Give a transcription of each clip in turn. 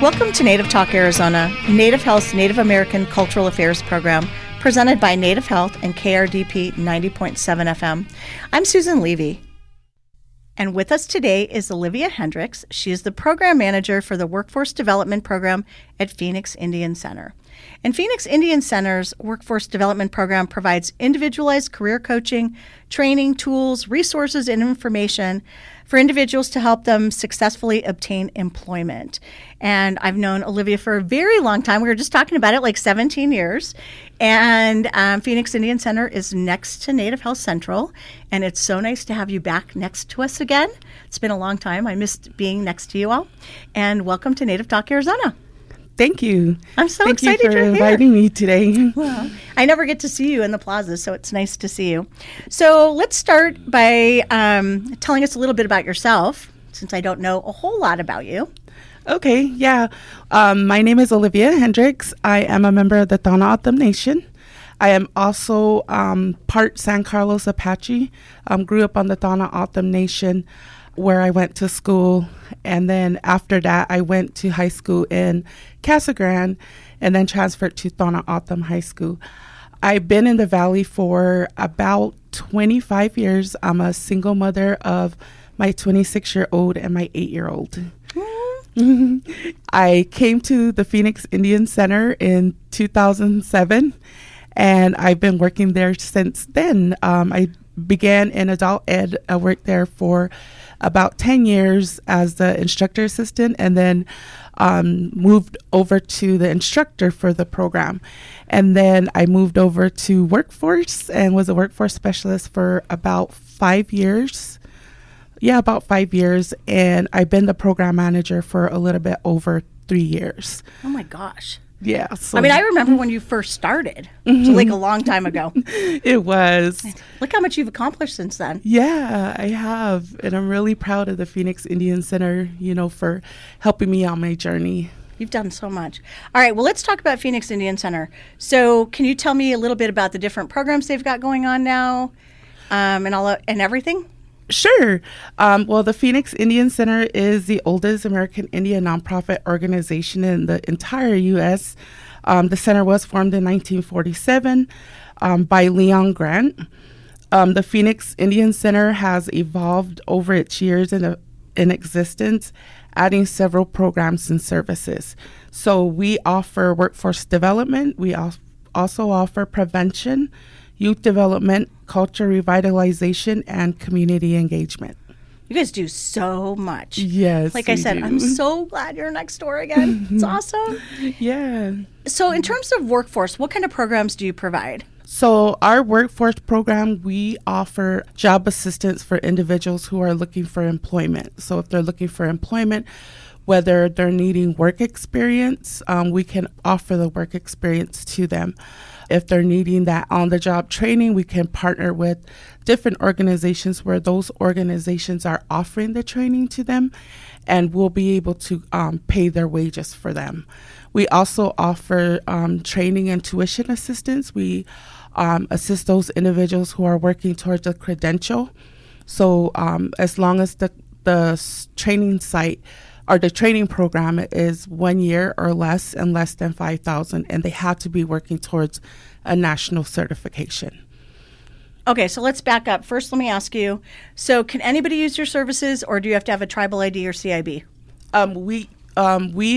Welcome to Native Talk Arizona, Native Health's Native American Cultural Affairs program, presented by Native Health and KRDP 90.7 FM. I'm Susan Levy. And with us today is Olivia Hendricks. She is the program manager for the Workforce Development Program at Phoenix Indian Center. And Phoenix Indian Center's Workforce Development Program provides individualized career coaching, training, tools, resources, and information for individuals to help them successfully obtain employment. And I've known Olivia for a very long time. We were just talking about it, like 17 years. And Phoenix Indian Center is next to Native Health Central. And it's so nice to have you back next to us again. It's been a long time. I missed being next to you all. And welcome to Native Talk Arizona. Thank you. I'm so Thank excited you for you're inviting here. me today. Well, I never get to see you in the plaza, so it's nice to see you. So let's start by telling us a little bit about yourself, since I don't know a whole lot about you. Okay, yeah. My name is Olivia Hendricks. I am a member of the Tohono O'odham Nation. I am also part San Carlos Apache. Grew up on the Tohono O'odham Nation, where I went to school. And then after that, I went to high school in Casa Grande and then transferred to Tohono O'odham High School. I've been in the Valley for about 25 years. I'm a single mother of my 26-year-old and my 8-year-old. I came to the Phoenix Indian Center in 2007, and I've been working there since then. I began in adult ed. I worked there for about 10 years as the instructor assistant, and then moved over to the instructor for the program. And then I moved over to workforce and was a workforce specialist for about 5 years. Yeah, about 5 years. And I've been the program manager for a little bit over 3 years. Oh my gosh. Yeah. So, I mean, I remember when you first started, so like a long time ago. It was. Look how much you've accomplished since then. Yeah, I have. And I'm really proud of the Phoenix Indian Center, for helping me on my journey. You've done so much. All right, well, let's talk about Phoenix Indian Center. So can you tell me a little bit about the different programs they've got going on now and everything? Sure. Well, the Phoenix Indian Center is the oldest American Indian nonprofit organization in the entire U.S. The center was formed in 1947 by Leon Grant. The Phoenix Indian Center has evolved over its years in existence, adding several programs and services. So we offer workforce development. We also offer prevention, youth development, culture revitalization, and community engagement. You guys do so much. Yes. Like I said, do. I'm so glad you're next door again. It's awesome. Yeah. So in terms of workforce, what kind of programs do you provide? So our workforce program, we offer job assistance for individuals who are looking for employment. So if they're looking for employment, whether they're needing work experience, we can offer the work experience to them. If they're needing that on-the-job training, we can partner with different organizations where those organizations are offering the training to them, and we'll be able to pay their wages for them. We also offer training and tuition assistance. We assist those individuals who are working towards a credential. So as long as the training site or the training program is 1 year or less and less than $5,000, and they have to be working towards a national certification. Okay, so let's back up. First, let me ask you, so can anybody use your services, or do you have to have a tribal ID or CIB? We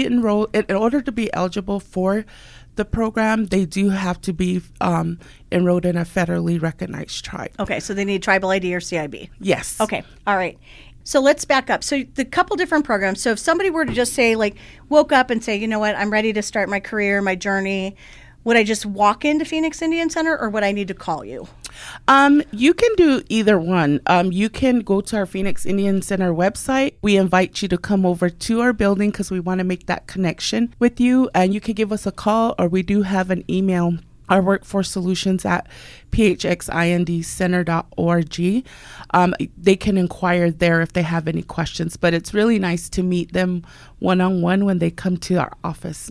enroll, in order to be eligible for the program, they do have to be enrolled in a federally recognized tribe. Okay, so they need tribal ID or CIB. Yes. Okay, all right. So let's back up. So the couple different programs. So if somebody were to just say, like, woke up and say, you know what, I'm ready to start my career, my journey, would I just walk into Phoenix Indian Center, or would I need to call you? You can do either one. You can go to our Phoenix Indian Center website. We invite you to come over to our building because we want to make that connection with you. And you can give us a call, or we do have an email, our workforce solutions at phxindcenter.org. They can inquire there if they have any questions, but it's really nice to meet them one-on-one when they come to our office.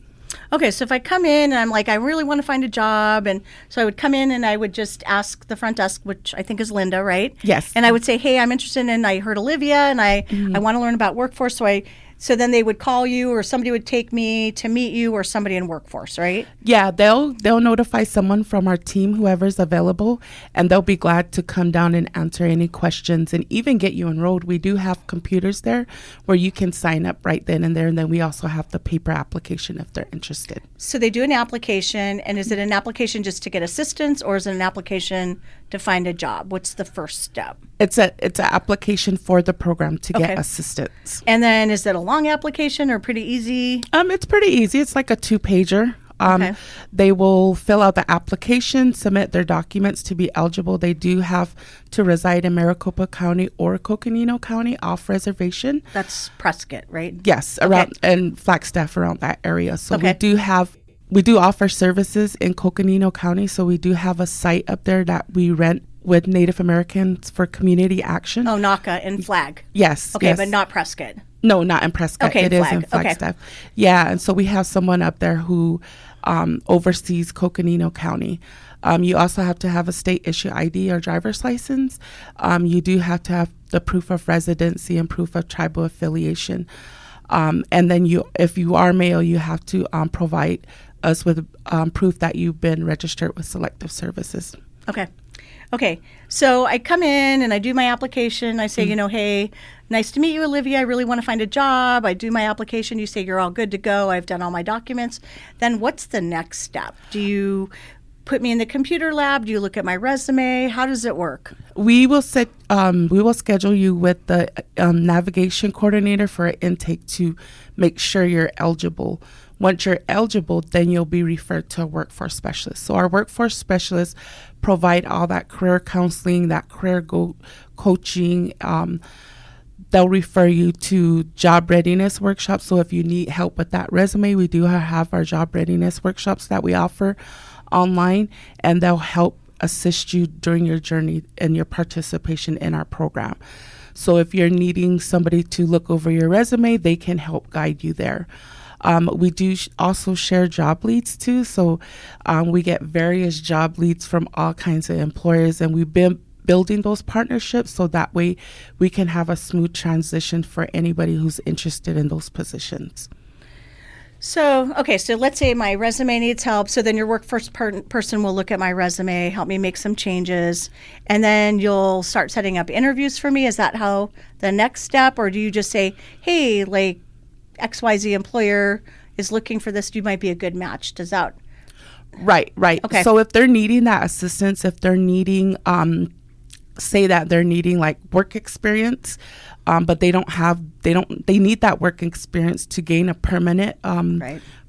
Okay, so if I come in and I'm like, I really want to find a job, and so I would come in and I would just ask the front desk, which I think is Linda, right? Yes. And I would say, hey, I'm interested in, I heard Olivia, and I want to learn about workforce, so I So then they would call you, or somebody would take me to meet you, or somebody in workforce, right? Yeah, they'll notify someone from our team, whoever's available, and they'll be glad to come down and answer any questions and even get you enrolled. We do have computers there where you can sign up right then and there, and then we also have the paper application if they're interested. So they do an application, and is it an application just to get assistance, or is it an application to find a job? What's the first step? It's an application for the program to Okay. get assistance. And then is it a long application or pretty easy? It's pretty easy. It's like a 2-pager. Okay. They will fill out the application, submit their documents to be eligible. They do have to reside in Maricopa County or Coconino County off reservation. That's Prescott, right? Yes, around and Flagstaff around that area. So Okay. we do offer services in Coconino County. So we do have a site up there that we rent with Native Americans for community action. Oh, NACA and Flag. Yes. Okay, yes. but not Prescott. No, not in Prescott. Okay, It is Flag. in Flagstaff. Yeah, and so we have someone up there who oversees Coconino County. You also have to have a state issue ID or driver's license. You do have to have the proof of residency and proof of tribal affiliation. And then if you are male, you have to provide us with proof that you've been registered with Selective Services. Okay. So I come in and I do my application. I say, hey, nice to meet you, Olivia. I really want to find a job. I do my application. You say you're all good to go. I've done all my documents. Then what's the next step? Do you put me in the computer lab? Do you look at my resume? How does it work? We will schedule you with the navigation coordinator for an intake to make sure you're eligible. Once you're eligible, then you'll be referred to a workforce specialist. So our workforce specialists provide all that career counseling, that career coaching. They'll refer you to job readiness workshops. So if you need help with that resume, we do have our job readiness workshops that we offer online, and they'll help assist you during your journey and your participation in our program. So if you're needing somebody to look over your resume, they can help guide you there. We do also share job leads too. So we get various job leads from all kinds of employers, and we've been building those partnerships so that way we can have a smooth transition for anybody who's interested in those positions. So let's say my resume needs help. So then your workforce person will look at my resume, help me make some changes, and then you'll start setting up interviews for me. Is that how the next step? Or do you just say, hey, like XYZ employer is looking for this, you might be a good match? Does that? Right. Okay. So if they're needing that assistance, if they're needing, say that they're needing like work experience, but they need that work experience to gain a permanent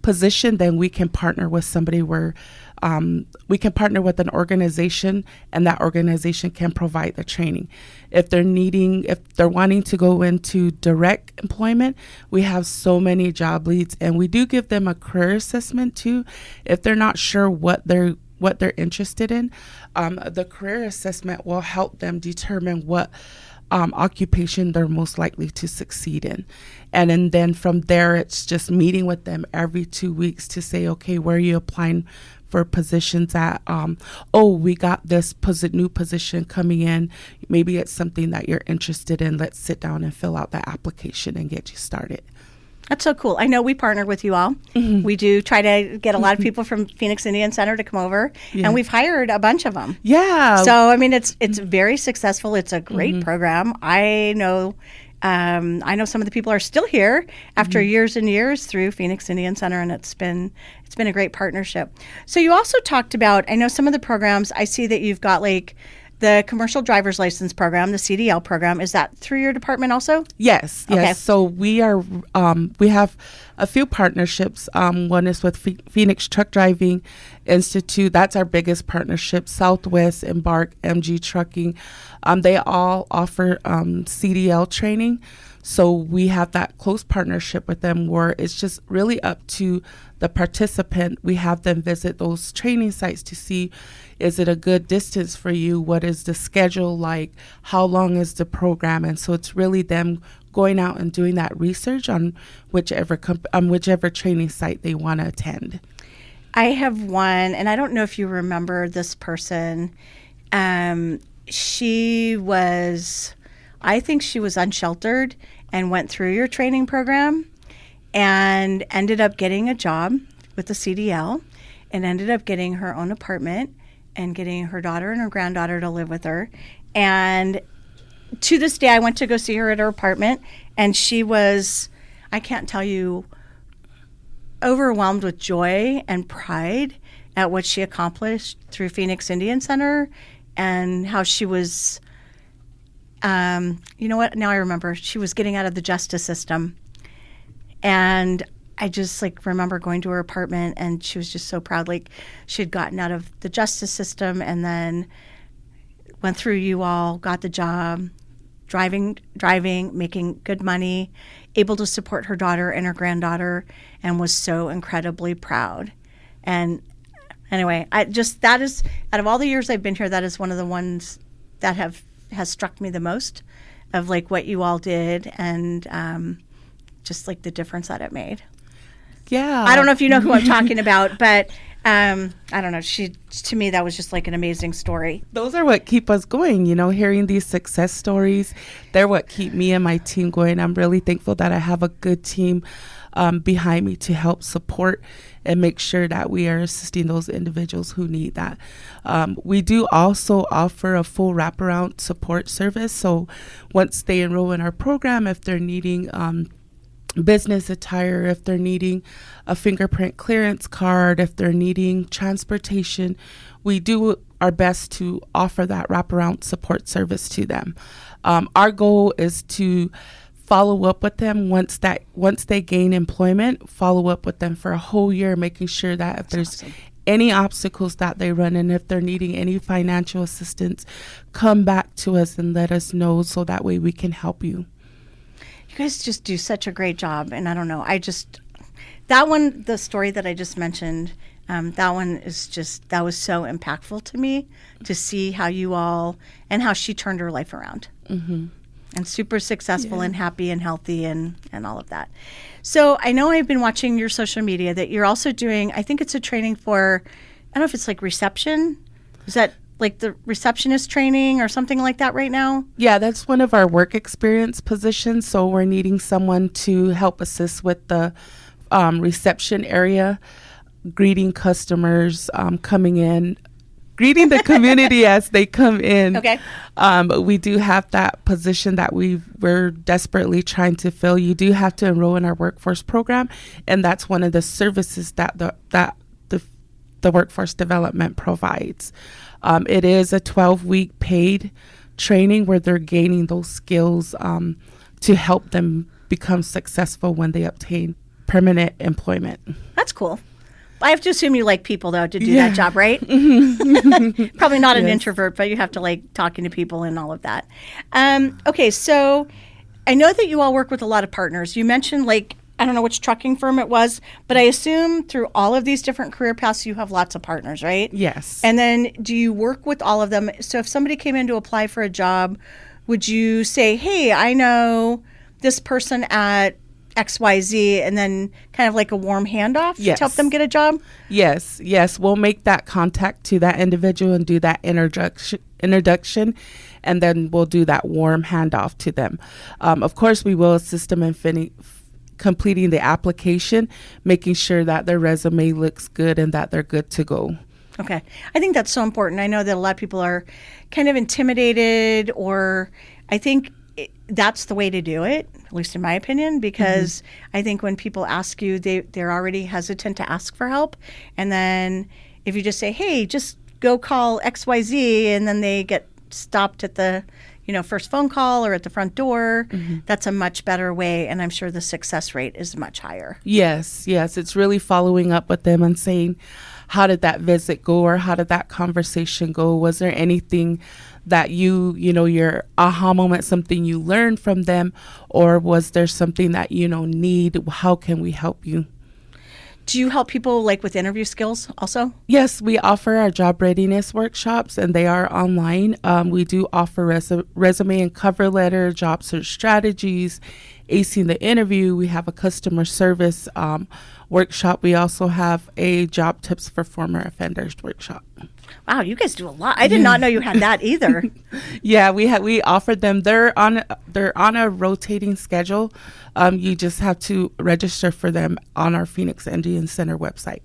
position, then we can partner with somebody where we can partner with an organization, and that organization can provide the training. If they're wanting to go into direct employment, we have so many job leads, and we do give them a career assessment too. If they're not sure what they're interested in, the career assessment will help them determine what occupation they're most likely to succeed in. And then from there, it's just meeting with them every 2 weeks to say, okay, where are you applying for positions at? We got this new position coming in. Maybe it's something that you're interested in. Let's sit down and fill out the application and get you started. That's so cool. I know we partner with you all. Mm-hmm. We do try to get a lot of people from Phoenix Indian Center to come over, and we've hired a bunch of them. Yeah. So, I mean, it's very successful. It's a great program. I know some of the people are still here after years and years through Phoenix Indian Center, and it's been a great partnership. So you also talked about, I know some of the programs, I see that you've got like the commercial driver's license program, the CDL program. Is that through your department also? Yes. Okay. So we have a few partnerships. One is with Phoenix Truck Driving Institute. That's our biggest partnership. Southwest, Embark, MG Trucking. They all offer CDL training. So we have that close partnership with them where it's just really up to the participant. We have them visit those training sites to see, is it a good distance for you? What is the schedule like? How long is the program? And so it's really them going out and doing that research on whichever training site they want to attend. I have one, and I don't know if you remember this person. I think she was unsheltered and went through your training program. and ended up getting a job with the CDL and ended up getting her own apartment and getting her daughter and her granddaughter to live with her. And to this day, I went to go see her at her apartment, and she was, I can't tell you, overwhelmed with joy and pride at what she accomplished through Phoenix Indian Center, and how she was, you know what, now I remember, she was getting out of the justice system. And I just remember going to her apartment, and she was just so proud. She had gotten out of the justice system and then went through you all, got the job, driving, making good money, able to support her daughter and her granddaughter, and was so incredibly proud. And anyway, that is, out of all the years I've been here, that is one of the ones that has struck me the most, of what you all did, and just the difference that it made. Yeah. I don't know if you know who I'm talking about, but I don't know. To me, that was just an amazing story. Those are what keep us going, hearing these success stories. They're what keep me and my team going. I'm really thankful that I have a good team behind me to help support and make sure that we are assisting those individuals who need that. We do also offer a full wraparound support service. So once they enroll in our program, if they're needing business attire, if they're needing a fingerprint clearance card, if they're needing transportation, we do our best to offer that wraparound support service to them. Our goal is to follow up with them once they gain employment, follow up with them for a whole year, making sure that if there's any obstacles that they run in, if they're needing any financial assistance, come back to us and let us know, so that way we can help you. You guys just do such a great job. And I don't know, that one, the story that I just mentioned, that one that was so impactful to me, to see how you all, and how she turned her life around. Mm-hmm. And super successful and happy and healthy and all of that. So I know I've been watching your social media that you're also doing, I think it's a training for, I don't know if it's reception. Is that the receptionist training or something like that right now? Yeah, that's one of our work experience positions. So we're needing someone to help assist with the reception area, greeting customers coming in, greeting the community as they come in. Okay. We do have that position that we're desperately trying to fill. You do have to enroll in our workforce program, and that's one of the services that the workforce development provides. It is a 12-week paid training where they're gaining those skills to help them become successful when they obtain permanent employment. That's cool. I have to assume you like people, though, to do that job, right? Mm-hmm. Probably not an introvert, but you have to like talking to people and all of that. Okay, so I know that you all work with a lot of partners. You mentioned I don't know which trucking firm it was, but I assume through all of these different career paths, you have lots of partners, right? Yes. And then do you work with all of them? So if somebody came in to apply for a job, would you say, hey, I know this person at XYZ, and then kind of a warm handoff to help them get a job? Yes. We'll make that contact to that individual and do that introduction, and then we'll do that warm handoff to them. Of course, we will assist them in completing the application, making sure that their resume looks good and that they're good to go. Okay. I think that's so important. I know that a lot of people are kind of intimidated, or I think that's the way to do it, at least in my opinion, because I think when people ask you, they're already hesitant to ask for help. And then if you just say, hey, just go call XYZ, and then they get stopped at the first phone call or at the front door, that's a much better way, and I'm sure the success rate is much higher. Yes, it's really following up with them and saying, how did that visit go, or how did that conversation go? Was there anything that your aha moment, something you learned from them, or was there something that need? How can we help you? Do you help people with interview skills also? Yes, we offer our job readiness workshops, and they are online. We do offer resume and cover letter, job search strategies, acing the interview. We have a customer service workshop. We also have a job tips for former offenders workshop. Wow, you guys do a lot. I did not know you had that either. Yeah, we offered them. They're on a rotating schedule. You just have to register for them on our Phoenix Indian Center website.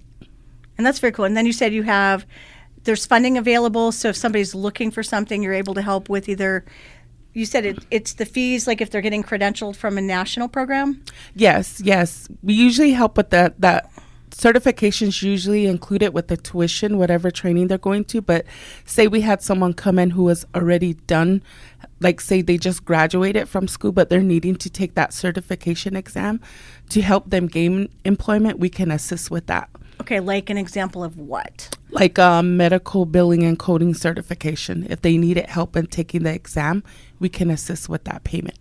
And that's very cool. And then you said there's funding available. So if somebody's looking for something, you're able to help with either, you said it's the fees, like if they're getting credentialed from a national program? Yes. We usually help with that. Certifications usually included with the tuition, whatever training they're going to. But say we had someone come in who was already done, like say they just graduated from school, but they're needing to take that certification exam to help them gain employment, we can assist with that. Okay, like an example of what? Like medical billing and coding certification. If they needed help in taking the exam, we can assist with that payment.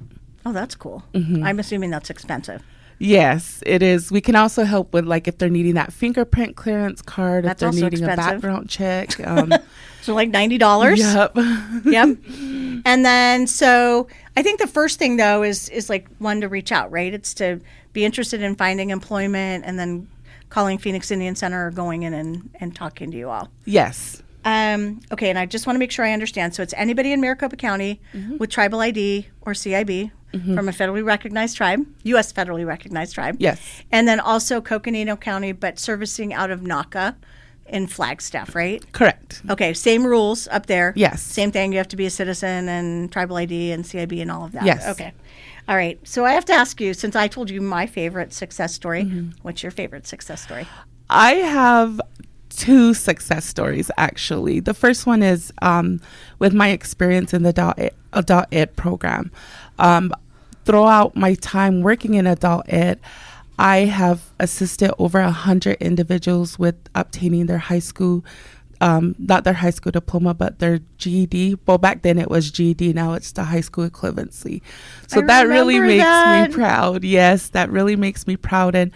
Oh, that's cool. Mm-hmm. I'm assuming that's expensive. Yes, it is. We can also help with like if they're needing that fingerprint clearance card, That's if they're also needing expensive. a background check. So like $90? Yep. Yep. And then, so I think the first thing though is like one to reach out, right? It's to be interested in finding employment and then calling Phoenix Indian Center or going in and talking to you all. Yes. Okay, and I just want to make sure I understand. So it's anybody in Maricopa County with tribal ID or CIB from a federally recognized tribe, U.S. federally recognized tribe. Yes. And then also Coconino County, but servicing out of NACA in Flagstaff, right? Correct. Okay, same rules up there. Yes. Same thing. You have to be a citizen and tribal ID and CIB and all of that. Yes. Okay. All right. So I have to ask you, since I told you my favorite success story, what's your favorite success story? I have 2 success stories, actually. The first one is with my experience in the adult ed program. Throughout my time working in adult ed, I have assisted over 100 individuals with obtaining their high school, not their high school diploma, but their GED. Well, back then it was GED. Now it's the high school equivalency. So that really makes me proud. Yes, that really makes me proud. And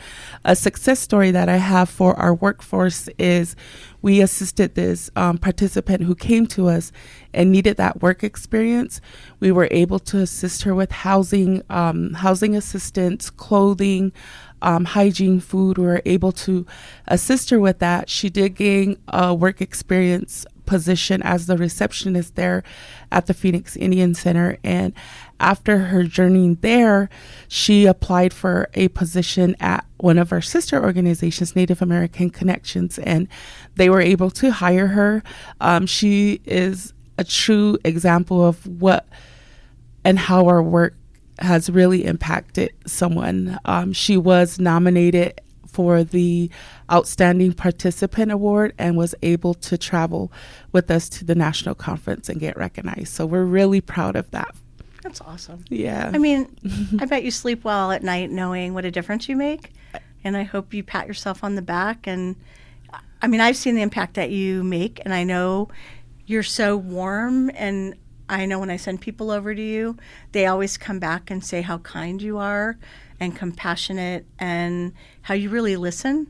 a success story that I have for our workforce is we assisted this participant who came to us and needed that work experience. We were able to assist her with housing assistance, clothing, hygiene, food. We were able to assist her with that. She did gain a work experience position as the receptionist there at the Phoenix Indian Center. And after her journey there, she applied for a position at one of our sister organizations, Native American Connections, and they were able to hire her. She is a true example of what and how our work has really impacted someone. She was nominated for the Outstanding Participant Award and was able to travel with us to the national conference and get recognized. So we're really proud of that. That's awesome. Yeah. I mean, I bet you sleep well at night knowing what a difference you make. And I hope you pat yourself on the back. And I mean, I've seen the impact that you make, and I know you're so warm. And I know when I send people over to you, they always come back and say how kind you are and compassionate and how you really listen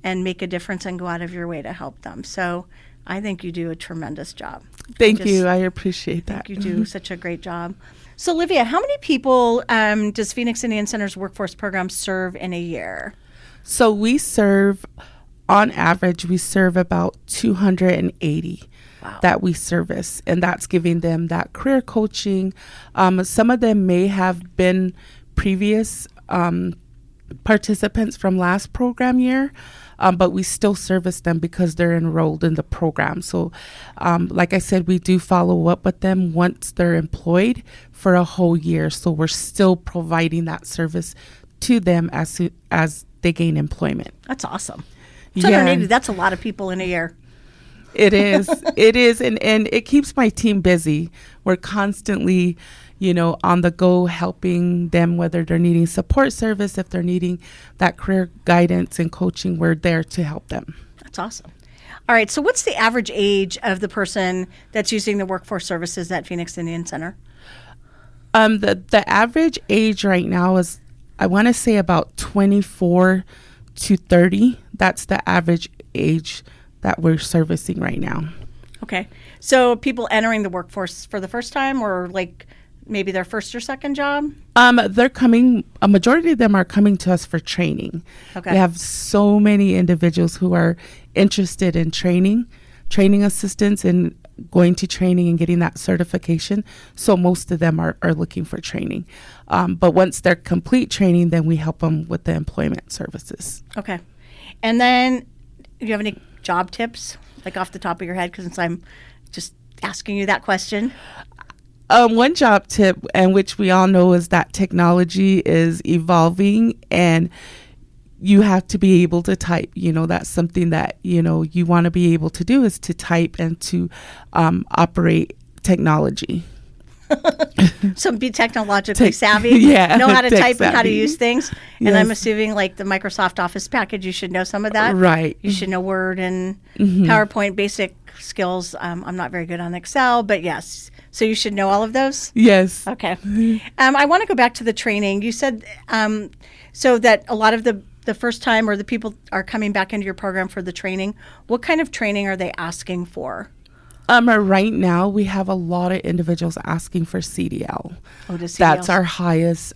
and make a difference and go out of your way to help them. So I think you do a tremendous job. Thank you. I appreciate that. I think you do such a great job. So, Olivia, how many people does Phoenix Indian Center's workforce program serve in a year? So we serve, on average, we serve about 280. Wow. That we service, and that's giving them that career coaching. Some of them may have been previous participants from last program year, but we still service them because they're enrolled in the program. So like I said, we do follow up with them once they're employed for a whole year. So we're still providing that service to them as they gain employment. That's awesome. 280, that's a lot of people in a year. It is. It is. And it keeps my team busy. We're constantly, on the go helping them, whether they're needing support service, if they're needing that career guidance and coaching, we're there to help them. That's awesome. All right. So what's the average age of the person that's using the workforce services at Phoenix Indian Center? The average age right now is, I want to say, about 24 to 30. That's the average age that we're servicing right now. Okay. So people entering the workforce for the first time, or like maybe their first or second job? They're coming, a majority of them are coming to us for training. Okay. We have so many individuals who are interested in training training assistants and going to training and getting that certification. So most of them are looking for training. But once they're complete training, then we help them with the employment services. Okay. And then do you have any job tips, like off the top of your head? Because I'm just asking you that question. One job tip, and which we all know, is that technology is evolving and you have to be able to type. That's something that, you want to be able to do, is to type and to operate technology. So be technologically savvy, know how to type and how to use things. And yes. I'm assuming like the Microsoft Office package, you should know some of that. Right. You should know Word and PowerPoint, basic skills. I'm not very good on Excel, but yes. So you should know all of those? Yes. Okay. I want to go back to the training. You said so that a lot of the first time or the people are coming back into your program for the training. What kind of training are they asking for? Right now, we have a lot of individuals asking for CDL. Oh, does CDL? That's our highest,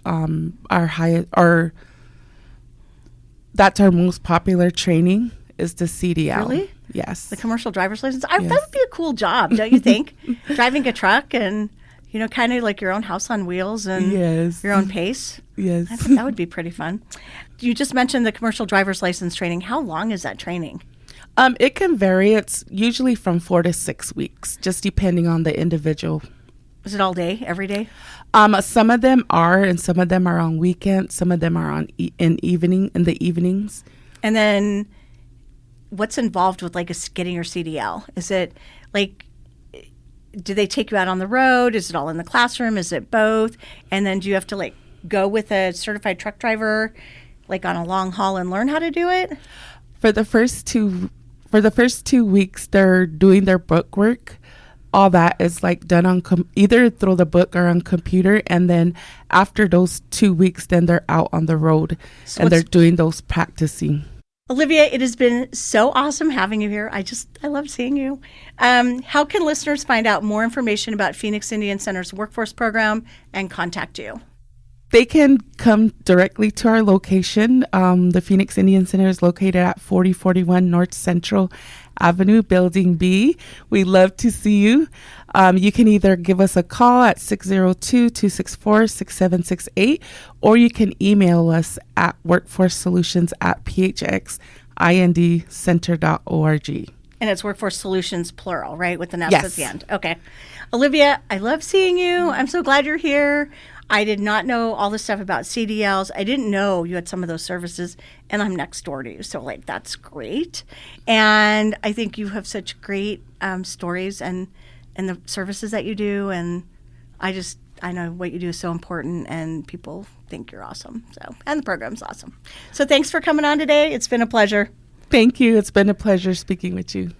that's our most popular training is the CDL. Really? Yes. The commercial driver's license? Yes. That would be a cool job, don't you think? Driving a truck and, kind of like your own house on wheels and yes. your own pace. Yes. I think that would be pretty fun. You just mentioned the commercial driver's license training. How long is that training? It can vary. It's usually from 4 to 6 weeks, just depending on the individual. Is it all day, every day? Some of them are, and some of them are on weekends. Some of them are in the evenings. And then what's involved with getting your CDL? Is it like, do they take you out on the road? Is it all in the classroom? Is it both? And then do you have to go with a certified truck driver on a long haul and learn how to do it? For the first 2 weeks, they're doing their book work. All that is done on either through the book or on computer. And then after those 2 weeks, then they're out on the road and they're doing those practicing. Olivia, it has been so awesome having you here. I love seeing you. How can listeners find out more information about Phoenix Indian Center's workforce program and contact you? They can come directly to our location. The Phoenix Indian Center is located at 4041 North Central Avenue, Building B. We love to see you. You can either give us a call at 602-264-6768, or you can email us at workforcesolutions@phxindcenter.org. And it's Workforce Solutions, plural, right? With an S yes. at the end. Okay. Olivia, I love seeing you. I'm so glad you're here. I did not know all the stuff about CDLs. I didn't know you had some of those services, and I'm next door to you. So, that's great. And I think you have such great stories and the services that you do. And I know what you do is so important, and people think you're awesome. And the program's awesome. So thanks for coming on today. It's been a pleasure. Thank you. It's been a pleasure speaking with you.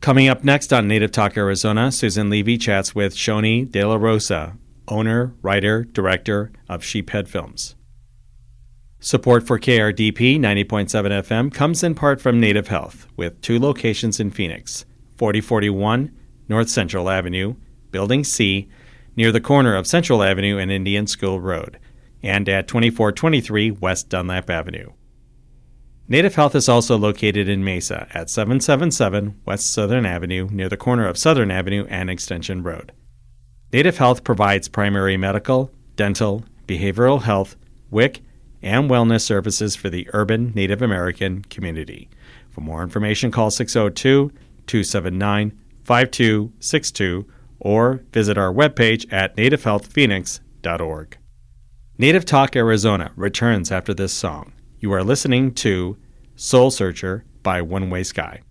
Coming up next on Native Talk Arizona, Susan Levy chats with Shoni De La Rosa, owner, writer, director of Sheephead Films. Support for KRDP 90.7 FM comes in part from Native Health, with 2 locations in Phoenix, 4041 North Central Avenue, Building C, near the corner of Central Avenue and Indian School Road, and at 2423 West Dunlap Avenue. Native Health is also located in Mesa at 777 West Southern Avenue, near the corner of Southern Avenue and Extension Road. Native Health provides primary medical, dental, behavioral health, WIC, and wellness services for the urban Native American community. For more information, call 602-279-5262 or visit our webpage at nativehealthphoenix.org. Native Talk Arizona returns after this song. You are listening to Soul Searcher by One Way Sky.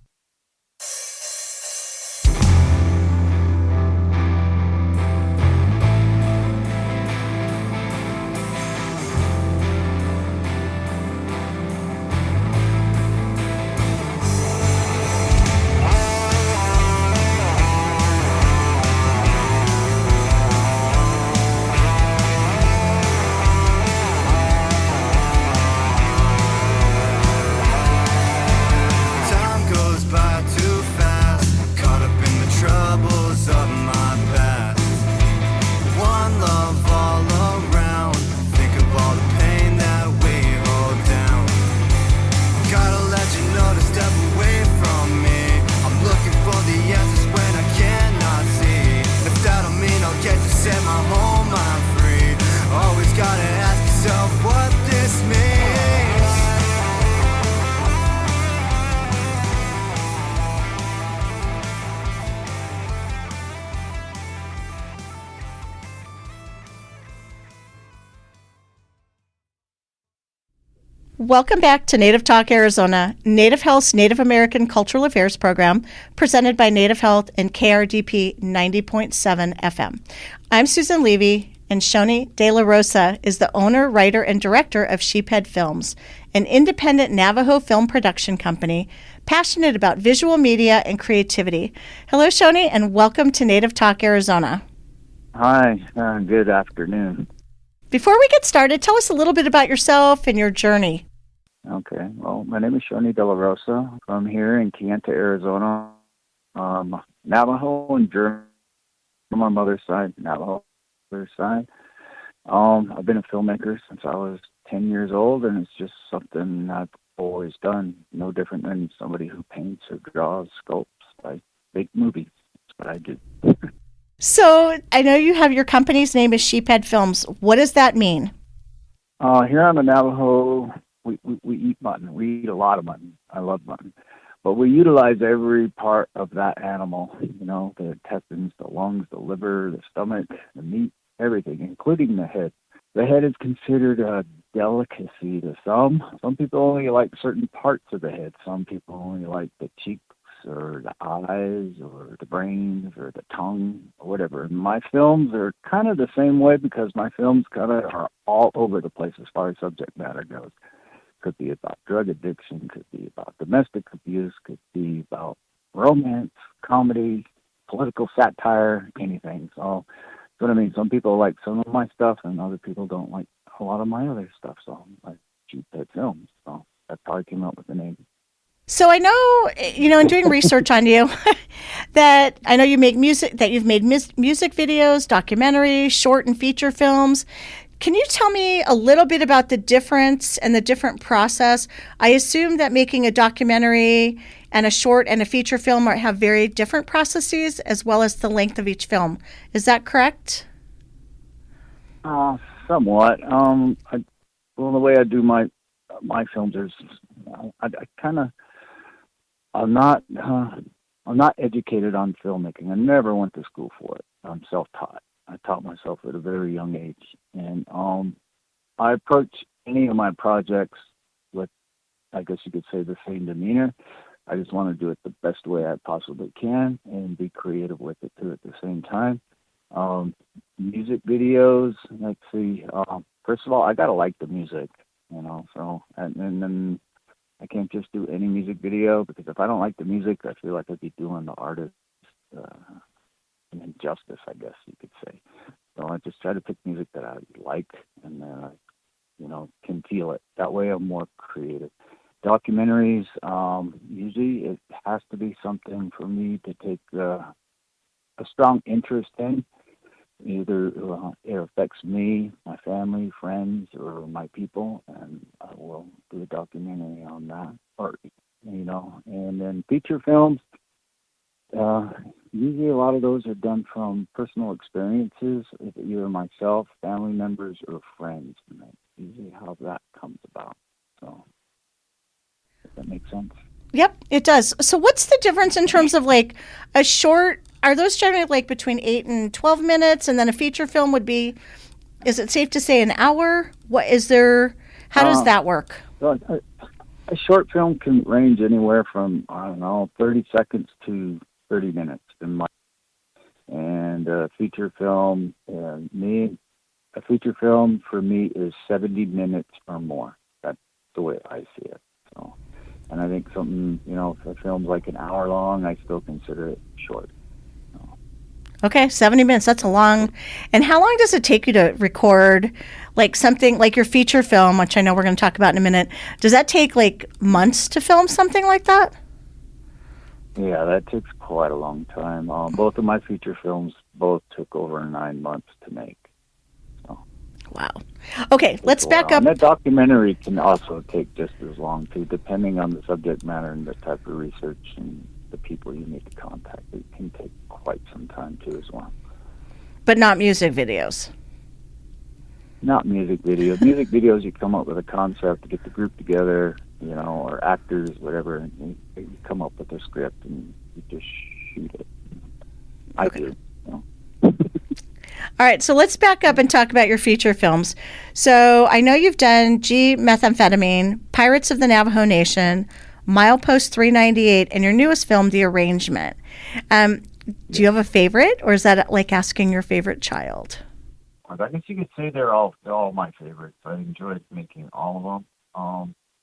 Time goes Welcome back to Native Talk Arizona, Native Health's Native American Cultural Affairs program, presented by Native Health and KRDP 90.7 FM. I'm Susan Levy, and Shoni De La Rosa is the owner, writer, and director of Sheephead Films, an independent Navajo film production company passionate about visual media and creativity. Hello, Shoni, and welcome to Native Talk Arizona. Hi, good afternoon. Before we get started, tell us a little bit about yourself and your journey. Okay, well, my name is Shoni De La Rosa. I'm here in Kayenta, Arizona. Navajo and German from my mother's side, Navajo mother's side. I've been a filmmaker since I was 10 years old, and it's just something I've always done. No different than somebody who paints or draws, sculpts. I make movies. That's what I do. So I know you have your company's name is Sheephead Films. What does that mean? Here on the Navajo, we eat mutton. We eat a lot of mutton. I love mutton. But we utilize every part of that animal, the intestines, the lungs, the liver, the stomach, the meat, everything, including the head. The head is considered a delicacy to some. Some people only like certain parts of the head. Some people only like the cheeks or the eyes or the brains or the tongue or whatever. And my films are kind of the same way because my films kind of are all over the place as far as subject matter goes. Could be about drug addiction, could be about domestic abuse, could be about romance, comedy, political satire, anything. So that's what I mean. Some people like some of my stuff and other people don't like a lot of my other stuff. So I shoot that films. So that's how I came up with the name. So I know, in doing research on you, that I know you make music, that you've made music videos, documentaries, short and feature films. Can you tell me a little bit about the difference and the different process? I assume that making a documentary and a short and a feature film have very different processes as well as the length of each film. Is that correct? Somewhat. The way I do my films is I'm not educated on filmmaking. I never went to school for it. I'm self-taught. I taught myself at a very young age, and I approach any of my projects with, I guess you could say, the same demeanor. I just want to do it the best way I possibly can and be creative with it too at the same time. Music videos, let's see. First of all, I gotta like the music, So and then I can't just do any music video because if I don't like the music, I feel like I'd be doing the artist an injustice, I guess you could say. So I just try to pick music that I like and then I, can feel it. That way I'm more creative. Documentaries, usually it has to be something for me to take a strong interest in. Either it affects me, my family, friends, or my people, and I will do a documentary on that. And then feature films, usually a lot of those are done from personal experiences, either myself, family members, or friends. And that's usually how that comes about. So, does that make sense? Yep, it does. So what's the difference in terms of like a short, are those generally like between 8 and 12 minutes, and then a feature film would be, is it safe to say an hour? How does that work? So a short film can range anywhere from, 30 seconds to 30 minutes. And a feature film, a feature film for me is 70 minutes or more. That's the way I see it. So, and I think something, if a film's like an hour long, I still consider it short. Okay, 70 minutes, that's a long. And how long does it take you to record like something like your feature film, which I know we're going to talk about in a minute? Does that take like months to film something like that? Yeah, that takes quite a long time. Both of my feature films both took over 9 months to make. So. Wow. Okay, let's back up. And that documentary can also take just as long, too, depending on the subject matter and the type of research and the people you need to contact. It can take quite some time, too, as well. But not music videos? Not music videos. Music videos, you come up with a concept to get the group together, or actors, whatever, and you come up with a script and you just shoot it. I do. All right, so let's back up and talk about your feature films. So I know you've done G Methamphetamine, Pirates of the Navajo Nation, Milepost 398, and your newest film, The Arrangement. Do you have a favorite, or is that like asking your favorite child? I guess you could say they're all my favorites. I enjoyed making all of them.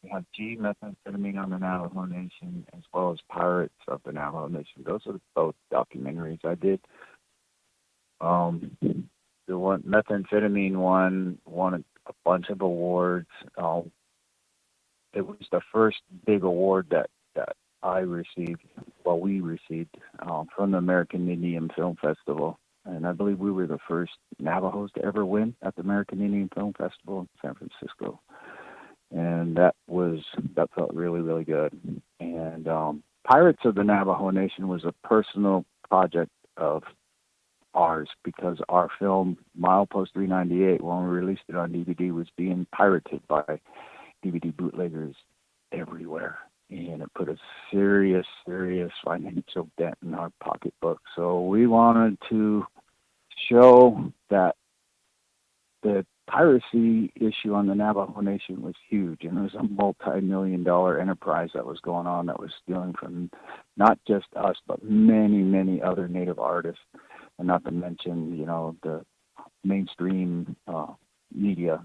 We have G Methamphetamine on the Navajo Nation, as well as Pirates of the Navajo Nation. Those are both documentaries I did. The one Methamphetamine one won a bunch of awards. It was the first big award that I received, well, we received from the American Indian Film Festival. And I believe we were the first Navajos to ever win at the American Indian Film Festival in San Francisco. And that felt really, really good. And Pirates of the Navajo Nation was a personal project of ours, because our film Milepost 398, when we released it on DVD, was being pirated by DVD bootleggers everywhere, and it put a serious financial dent in our pocketbook. So we wanted to show that the piracy issue on the Navajo Nation was huge, and it was a multi-million-dollar enterprise that was going on, that was stealing from not just us, but many other Native artists. And not to mention, the mainstream media,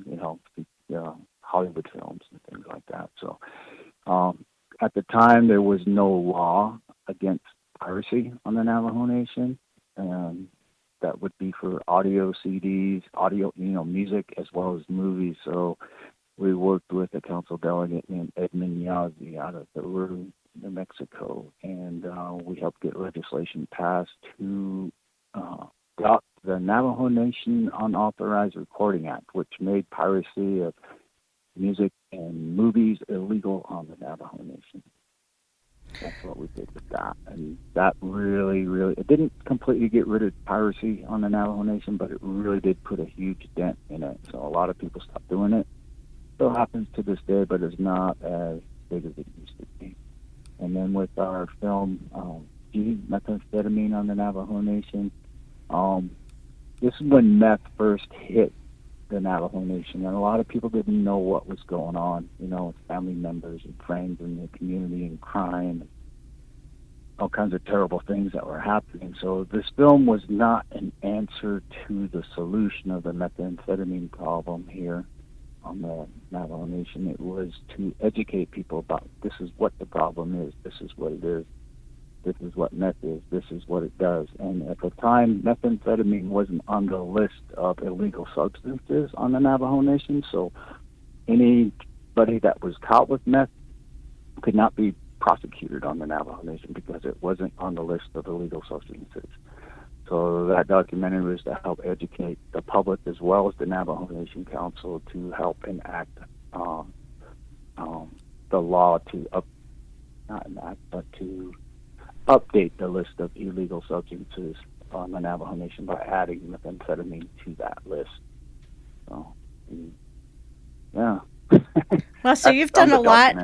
Hollywood films and things like that. So at the time, there was no law against piracy on the Navajo Nation. And that would be for audio CDs, music, as well as movies. So we worked with a council delegate named Edmund Yazzie out of Peru, New Mexico, and we helped get legislation passed to got the Navajo Nation Unauthorized Recording Act, which made piracy of music and movies illegal on the Navajo Nation. That's what we did with that. And that really, it didn't completely get rid of piracy on the Navajo Nation, but it really did put a huge dent in it. So a lot of people stopped doing it. Still happens to this day, but it's not as big as it used to be. And then with our film, G Methamphetamine on the Navajo Nation, this is when meth first hit the Navajo Nation, and a lot of people didn't know what was going on, family members and friends in the community, and crime, and all kinds of terrible things that were happening. So this film was not an answer to the solution of the methamphetamine problem here on the Navajo Nation. It was to educate people about, this is what the problem is, this is what it is, this is what meth is, this is what it does. And at the time, methamphetamine wasn't on the list of illegal substances on the Navajo Nation, so anybody that was caught with meth could not be prosecuted on the Navajo Nation because it wasn't on the list of illegal substances. So that documentary was to help educate the public as well as the Navajo Nation Council to help enact the law to update the list of illegal substances on the Navajo Nation by adding methamphetamine to that list. So, yeah. Well, so you've done a lot.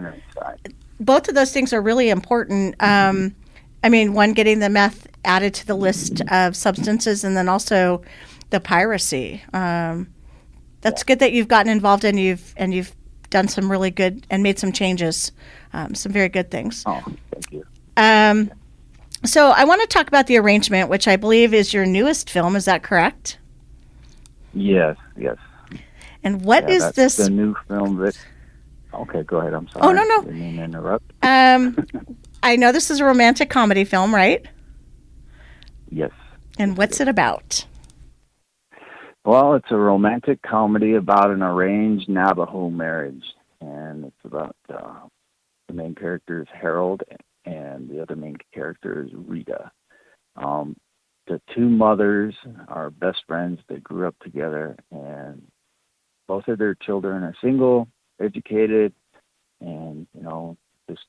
Both of those things are really important. One, getting the meth added to the list of substances, and then also the piracy. That's good that you've gotten involved and you've done some really good and made some changes, some very good things. Oh, thank you. So I want to talk about The Arrangement, which I believe is your newest film. Is that correct? Yes. And what is that's this? The new film that... Okay, go ahead. I'm sorry. Oh, no. Didn't mean to interrupt. I know this is a romantic comedy film, right? Yes. And what's it about? Well, it's a romantic comedy about an arranged Navajo marriage. And it's about the main character is Harold, and the other main character is Rita. The two mothers are best friends. They grew up together, and both of their children are single, educated, and, just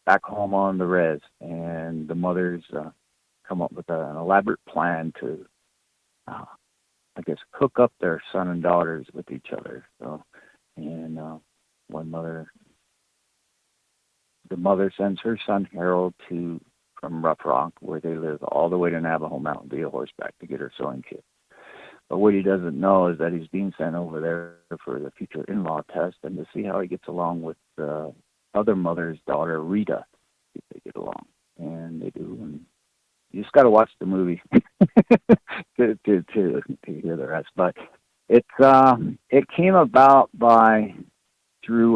back home on the res. And the mothers come up with an elaborate plan to, hook up their son and daughters with each other. So, and the mother sends her son Harold from Rough Rock, where they live, all the way to Navajo Mountain via horseback to get her sewing kit. But what he doesn't know is that he's being sent over there for the future in-law test and to see how he gets along with the other mother's daughter, Rita, if they get along. And they do. And you just got to watch the movie to hear the rest. But it came about through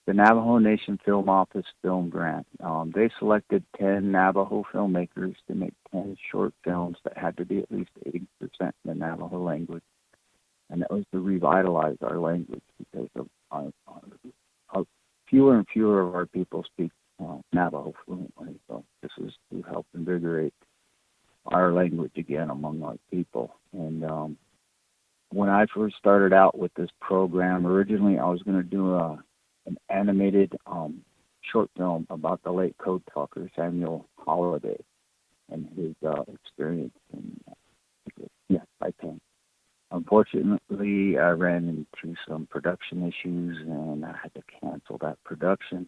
the Navajo Nation Film Office Film Grant. They selected 10 Navajo filmmakers to make 10 short films that had to be at least 80% in the Navajo language. And that was to revitalize our language because of fewer and fewer of our people speak Navajo fluently. So this is to help invigorate our language again among our people. And when I first started out with this program, originally I was going to do an animated short film about the late code talker Samuel Holliday and his experience in Saipan. Unfortunately, I ran into some production issues and I had to cancel that production.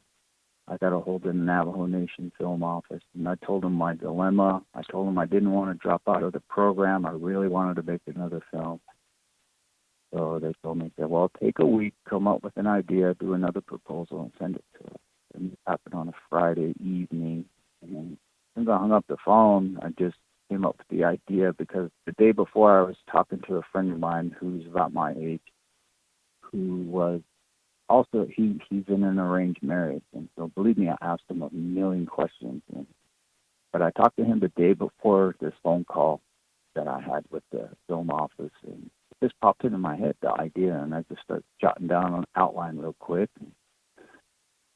I got a hold of the Navajo Nation Film Office and I told them my dilemma. I told them I didn't want to drop out of the program. I really wanted to make another film. So they told me, well, take a week, come up with an idea, do another proposal, and send it to us. And it happened on a Friday evening. And then as I hung up the phone, I just came up with the idea because the day before I was talking to a friend of mine who's about my age, who was also, he's in an arranged marriage. And so believe me, I asked him a million questions. But I talked to him the day before this phone call that I had with the film office, and just popped into my head, the idea, and I just started jotting down an outline real quick.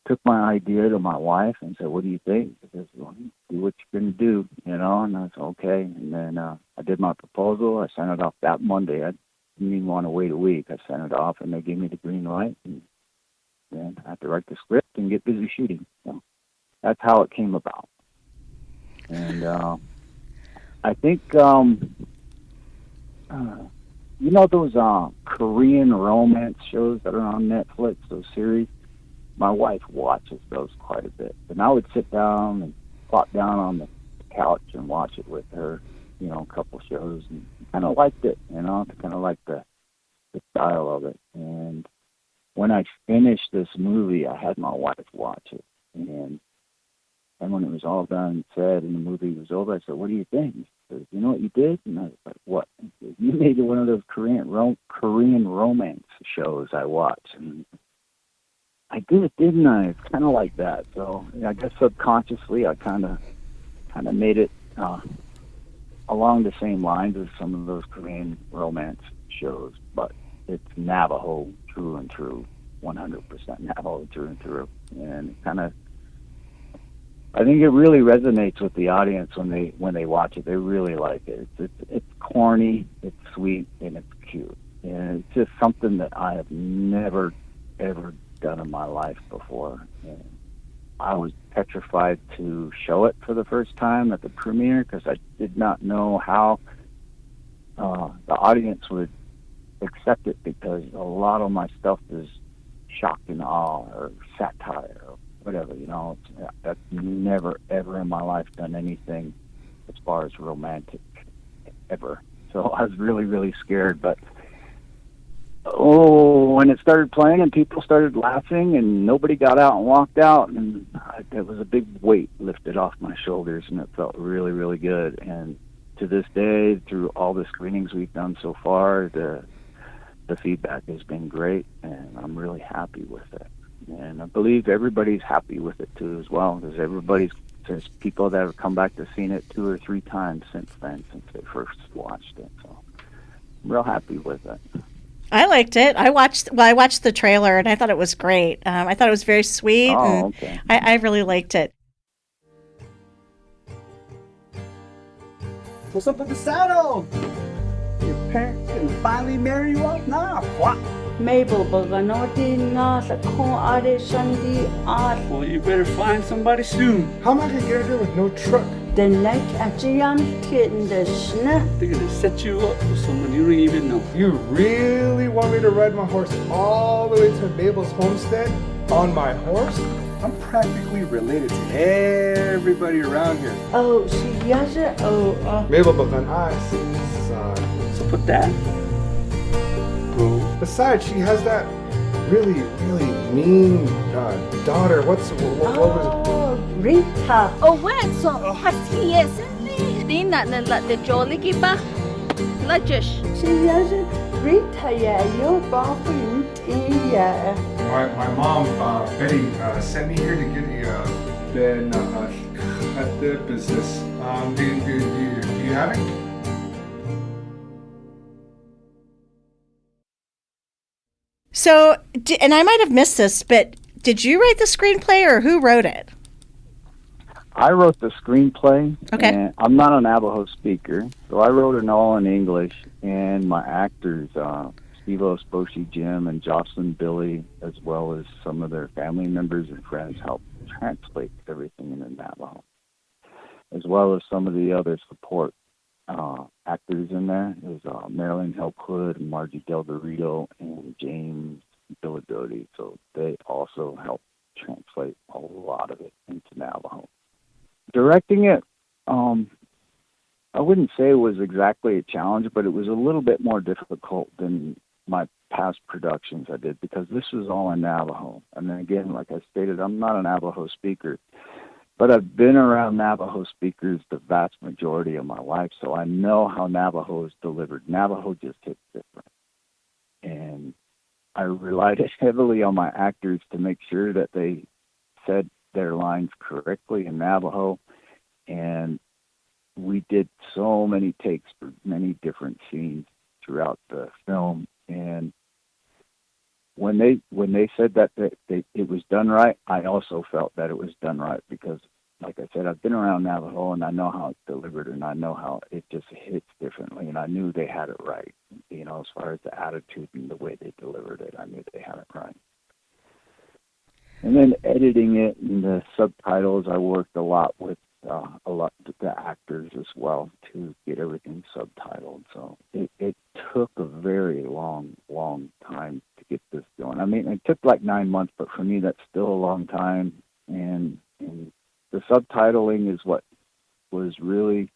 Took my idea to my wife and said, what do you think? Because, well, do what you're going to do, and I said, okay. And then I did my proposal. I sent it off that Monday. I didn't even want to wait a week. I sent it off, and they gave me the green light. And then I had to write the script and get busy shooting. So that's how it came about. And I think... you know those Korean romance shows that are on Netflix, those series? My wife watches those quite a bit. And I would sit down and plop down on the couch and watch it with her, a couple shows. And kind of liked it, kind of liked the style of it. And when I finished this movie, I had my wife watch it. And when it was all done and said and the movie was over, I said, what do you think? She said, you know what you did? And I was like, what? He said, you made one of those Korean romance shows I watch. And I did, didn't I? It's kind of like that. So I guess subconsciously I kind of made it along the same lines as some of those Korean romance shows. But it's Navajo true and true, 100% Navajo true and true. And I think it really resonates with the audience when they watch it. They really like it. It's corny, it's sweet, and it's cute. And it's just something that I have never, ever done in my life before. And I was petrified to show it for the first time at the premiere because I did not know how the audience would accept it, because a lot of my stuff is shock and awe or satire or whatever, I've never, ever in my life done anything as far as romantic, ever. So I was really, really scared. But, when it started playing and people started laughing and nobody got out and walked out, and it was a big weight lifted off my shoulders, and it felt really, really good. And to this day, through all the screenings we've done so far, the feedback has been great, and I'm really happy with it. And I believe everybody's happy with it too as well. There's people that have come back to seen it 2 or 3 times since then, since they first watched it. So I'm real happy with it. I liked it. I watched the trailer and I thought it was great. I thought it was very sweet. Oh, okay. I really liked it. What's up with the saddle? Your parents can finally marry you off now. What? Mabel Baganoti na sa kung ade shandi at Well, you better find somebody soon. How am I gonna get her there with no truck? the neck at your kitten the schna. They're gonna set you up with someone you don't even know. You really want me to ride my horse all the way to Mabel's homestead on my horse? I'm practically related to everybody around here. Oh, she yaja. Oh, Mabel bagan eyes. So put that. Bro. Besides, she has that really, really mean daughter. What was oh, Rita. Oh, wait, so hasiyesini. Di na la de jolly giba. La jish. She yaja Rita ya yo bafu ya. My mom, Betty, sent me here to get at the business. Do you have it? So, and I might have missed this, but did you write the screenplay or who wrote it? I wrote the screenplay. Okay. And I'm not a Navajo speaker, so I wrote it all in English. And my actors, Steve Osboshi, Jim, and Jocelyn Billy, as well as some of their family members and friends, helped translate everything into Navajo, as well as some of the other support actors in there. It was Marilyn Helpwood, Margie Del Dorito, and James Billidoty. So they also helped translate a lot of it into Navajo. Directing it, I wouldn't say it was exactly a challenge, but it was a little bit more difficult than my past productions I did, because this was all in Navajo. And then again, like I stated, I'm not a Navajo speaker, but I've been around Navajo speakers the vast majority of my life, so I know how Navajo is delivered. Navajo just hits different. And I relied heavily on my actors to make sure that they said their lines correctly in Navajo. And we did so many takes for many different scenes throughout the film. And when they said that it was done right, I also felt that it was done right, because, like I said, I've been around Navajo and I know how it's delivered, and I know how it just hits differently. And I knew they had it right, as far as the attitude and the way they delivered it. I knew they had it right. And then editing it and the subtitles, I worked a lot with the actors as well to get everything subtitled. So it took a very long time to get this going. I mean, it took like 9 months, but for me, that's still a long time. And the subtitling is what was really,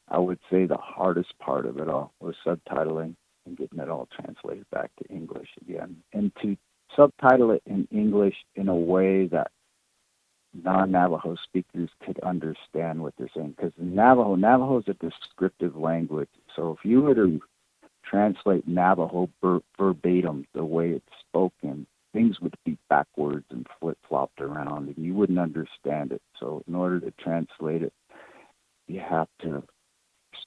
I would say, the hardest part of it all, was subtitling and getting it all translated back to English again. And to subtitle it in English in a way that non-Navajo speakers could understand what they're saying. Because Navajo is a descriptive language. So if you were to translate Navajo verbatim the way it's spoken, things would be backwards and flip-flopped around, and you wouldn't understand it. So in order to translate it, you have to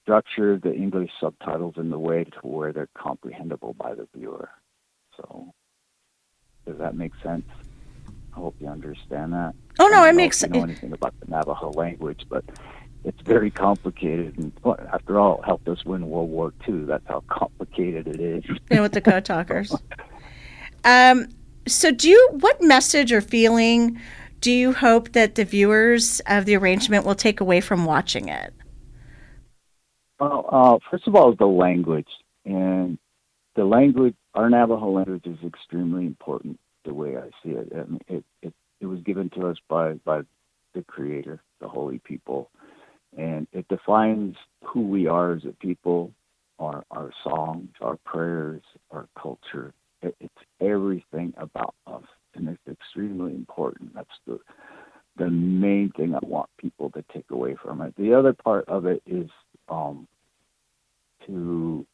structure the English subtitles in the way to where they're comprehensible by the viewer. So does that make sense? I hope you understand that. Oh, no, I it don't know makes if you know anything about the Navajo language, but it's very complicated. And after all, it helped us win World War II. That's how complicated it is. With the code talkers. So what message or feeling do you hope that the viewers of the arrangement will take away from watching it? Well, first of all, the language. And the language, our Navajo language, is extremely important the way I see it. I mean, it was given to us by the Creator, the Holy People. And it defines who we are as a people, our songs, our prayers, our culture. It's everything about us, and it's extremely important. That's the main thing I want people to take away from it. The other part of it is to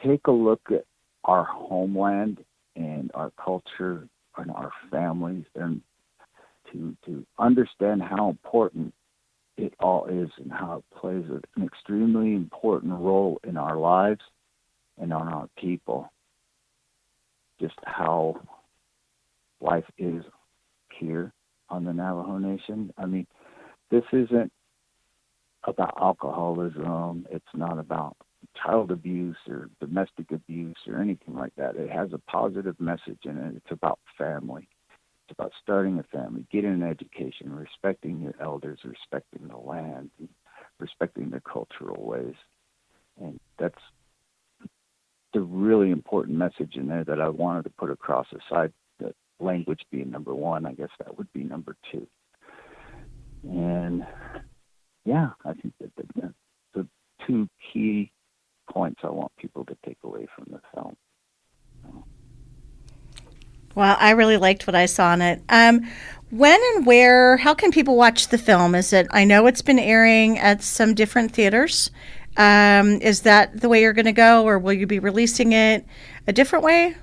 take a look at our homeland and our culture and our families, and to understand how important it all is and how it plays an extremely important role in our lives and on our people. Just how life is here on the Navajo Nation. I mean, this isn't about alcoholism. It's not about child abuse or domestic abuse or anything like that. It has a positive message in it. It's about family. It's about starting a family, getting an education, respecting your elders, respecting the land, and respecting their cultural ways. And that's the really important message in there that I wanted to put across, aside language being number one, I guess that would be number two. And yeah, I think that's the two key points I want people to take away from the film. Well, I really liked what I saw in it. When and where, how can people watch the film? I know it's been airing at some different theaters. Is that the way you're going to go, or will you be releasing it a different way?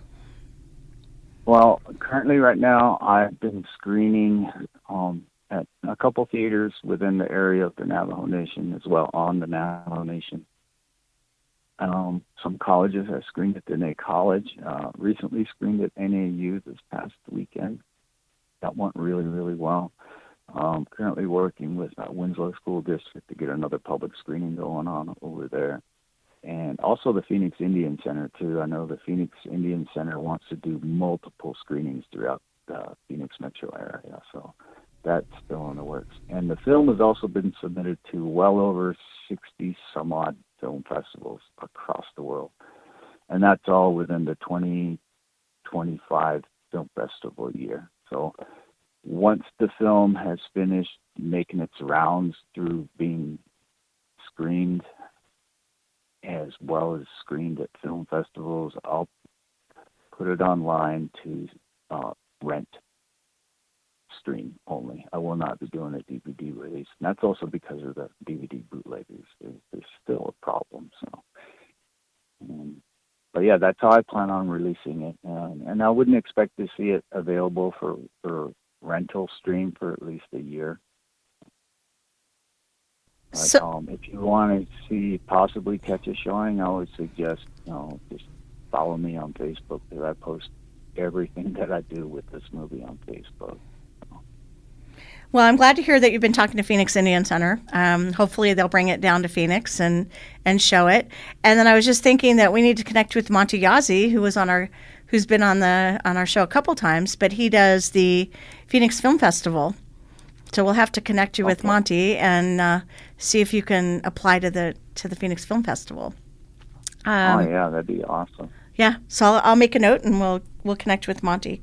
Well, currently right now, I've been screening at a couple theaters within the area of the Navajo Nation as well on the Navajo Nation. Some colleges, I screened at Dene College, recently screened at NAU this past weekend. That went really, really well. Currently working with Winslow School District to get another public screening going on over there. And also the Phoenix Indian Center, too. I know the Phoenix Indian Center wants to do multiple screenings throughout the Phoenix metro area, so that's still in the works. And the film has also been submitted to well over 60 some odd film festivals across the world. And that's all within the 2025 film festival year. So once the film has finished making its rounds through being screened as well as screened at film festivals, I'll put it online to rent stream only. I will not be doing a DVD release. And that's also because of the DVD bootleggers. There's still a problem. So, but yeah, that's how I plan on releasing it. And I wouldn't expect to see it available for rental stream for at least a year. But, if you want to possibly catch a showing, I would suggest just follow me on Facebook, because I post everything that I do with this movie on Facebook. Well, I'm glad to hear that you've been talking to Phoenix Indian Center. Hopefully they'll bring it down to Phoenix and show it. And then I was just thinking that we need to connect with Monty Yazzie, who's been on our show a couple times, but he does the Phoenix Film Festival. So we'll have to connect you with Monty and see if you can apply to the Phoenix Film Festival. Yeah, that'd be awesome. Yeah, so I'll make a note and we'll connect with Monty.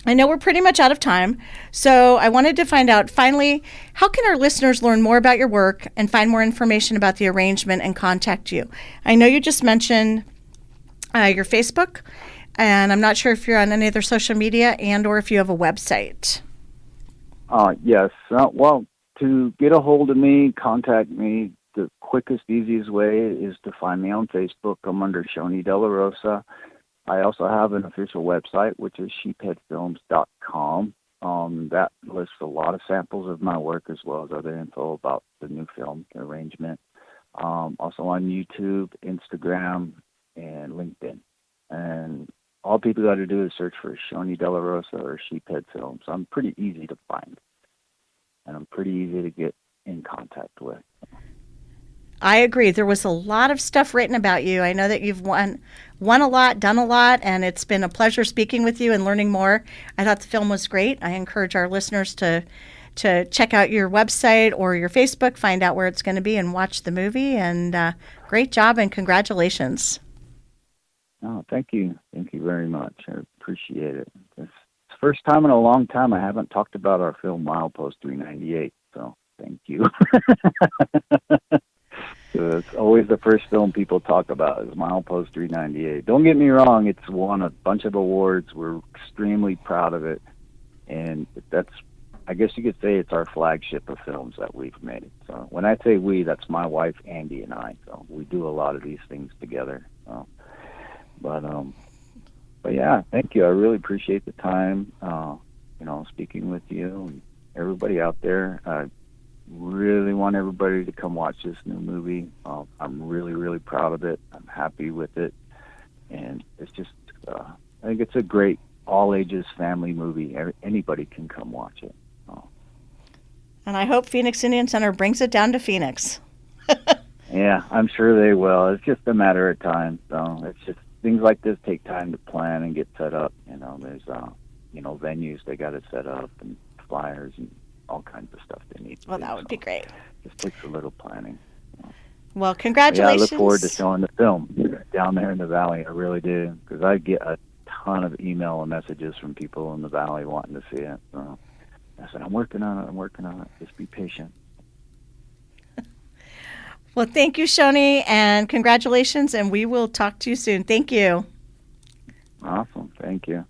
I know we're pretty much out of time, so I wanted to find out, finally, how can our listeners learn more about your work and find more information about the arrangement and contact you? I know you just mentioned your Facebook, and I'm not sure if you're on any other social media and or if you have a website. Yes. Well, to get a hold of me, contact me, the quickest, easiest way is to find me on Facebook. I'm under Shoni De La Rosa. I also have an official website, which is sheepheadfilms.com. That lists a lot of samples of my work as well as other info about the new film arrangement. Also on YouTube, Instagram, and LinkedIn. And all people got to do is search for Shoni De La Rosa or Sheephead Films. I'm pretty easy to find, and I'm pretty easy to get in contact with. I agree. There was a lot of stuff written about you. I know that you've won a lot, done a lot, and it's been a pleasure speaking with you and learning more. I thought the film was great. I encourage our listeners to check out your website or your Facebook, find out where it's going to be, and watch the movie. And great job and congratulations. Oh, thank you. Thank you very much. I appreciate it. It's the first time in a long time I haven't talked about our film Milepost 398, so thank you. It's always the first film people talk about is Milepost 398. Don't get me wrong, it's won a bunch of awards. We're extremely proud of it. And that's, I guess you could say it's our flagship of films that we've made. So when I say we, that's my wife, Andy, and I. So we do a lot of these things together. So, but yeah, thank you. I really appreciate the time, speaking with you and everybody out there. Really want everybody to come watch this new movie. I'm really, really proud of it. I'm happy with it. And it's just, I think it's a great all-ages family movie. Anybody can come watch it. And I hope Phoenix Indian Center brings it down to Phoenix. Yeah, I'm sure they will. It's just a matter of time. So it's just, things like this take time to plan and get set up. There's, venues they got to set up and flyers and all kinds of stuff they need. Well, that would be great. Just takes a little planning. Well, congratulations. Yeah, I look forward to showing the film down there in the valley. I really do, because I get a ton of email and messages from people in the valley wanting to see it. So I said, I'm working on it. Just be patient. Well, thank you, Shoni, and congratulations, and we will talk to you soon. Thank you. Awesome. Thank you.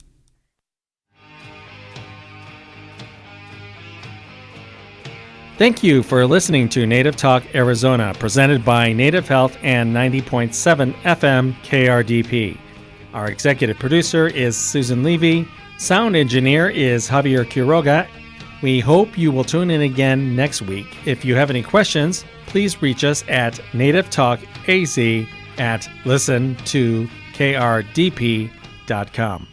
Thank you for listening to Native Talk Arizona, presented by Native Health and 90.7 FM KRDP. Our executive producer is Susan Levy. Sound engineer is Javier Quiroga. We hope you will tune in again next week. If you have any questions, please reach us at nativetalkaz@listen2krdp.com.